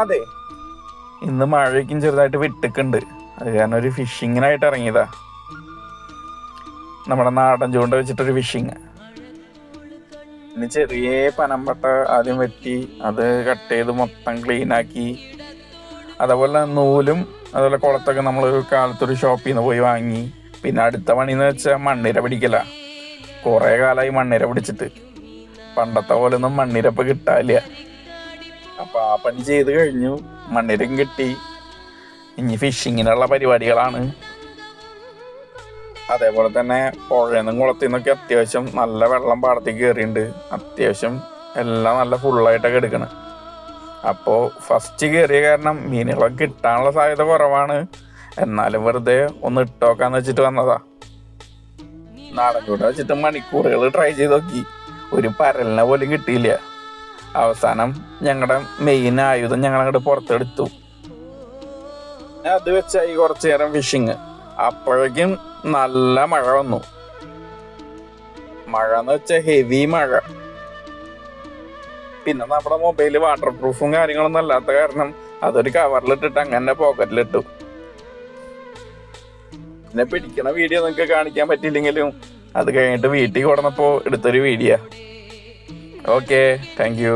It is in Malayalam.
അതെ, ഇന്ന് മഴയ്ക്കും ചെറുതായിട്ട് വിട്ടിക്കുണ്ട്. അത് കാരണം ഒരു ഫിഷിങ്ങിനായിട്ട് ഇറങ്ങിയതാ. നമ്മുടെ നാടൻ ചൂണ്ട വെച്ചിട്ടൊരു ഫിഷിങ്. ഇനി ചെറിയ പനമ്പട്ട ആദ്യം വെട്ടി അത് കട്ട് ചെയ്ത് മൊത്തം ക്ലീനാക്കി. അതേപോലെ നൂലും അതുപോലെ കുളത്തൊക്കെ നമ്മൾ കാലത്തൊരു ഷോപ്പിൽ നിന്ന് പോയി വാങ്ങി. പിന്നെ അടുത്ത പണിന്ന് വെച്ചാൽ മണ്ണിര പിടിക്കല. കുറേ കാലമായി മണ്ണിര പിടിച്ചിട്ട്. പണ്ടത്തെ പോലെ ഒന്നും മണ്ണിരപ്പ് കിട്ടാനില്ല. അപ്പൊ ആ പണി ചെയ്ത് കഴിഞ്ഞു, മണ്ണിരയും കിട്ടി. ഇനി ഫിഷിങ്ങിനുള്ള പരിപാടികളാണ്. അതേപോലെ തന്നെ പുഴയിൽ നിന്നും കുളത്തിൽ നിന്നൊക്കെ അത്യാവശ്യം നല്ല വെള്ളം പാടത്തേക്ക് കയറിയിട്ടുണ്ട്. അത്യാവശ്യം എല്ലാം നല്ല ഫുള്ളായിട്ടൊക്കെ എടുക്കണം. അപ്പോൾ ഫസ്റ്റ് കയറിയ കാരണം മീനുകളൊക്കെ കിട്ടാനുള്ള സാധ്യത കുറവാണ്. എന്നാലും വെറുതെ ഒന്ന് ഇട്ടോക്കാന്ന് വെച്ചിട്ട് വന്നതാ. നാടൻ ചൂണ്ട വെച്ചിട്ട് മണിക്കൂറുകൾ ട്രൈ ചെയ്ത് നോക്കി, ഒരു പരലിനെ പോലും കിട്ടിയില്ല. അവസാനം ഞങ്ങളുടെ മെയിൻ ആയുധം ഞങ്ങളങ്ങോട്ട് പുറത്തെടുത്തു. അത് വെച്ചായി കുറച്ചു നേരം ഫിഷിങ്. അപ്പോഴേക്കും നല്ല മഴ വന്നു. മഴ എന്ന് വെച്ചാൽ ഹെവി മഴ. പിന്നെ നമ്മുടെ മൊബൈല് വാട്ടർ പ്രൂഫും കാര്യങ്ങളൊന്നും അല്ലാത്ത കാരണം അതൊരു കവറിലിട്ടിട്ട് അങ്ങനെ പോക്കറ്റിലിട്ടു. പിന്നെ പിടിക്കണ വീഡിയോ നിങ്ങൾക്ക് കാണിക്കാൻ പറ്റിയില്ലെങ്കിലും അത് കഴിഞ്ഞിട്ട് വീട്ടിൽ കൊടുന്നപ്പോൾ എടുത്തൊരു വീഡിയോ. Okay, thank you.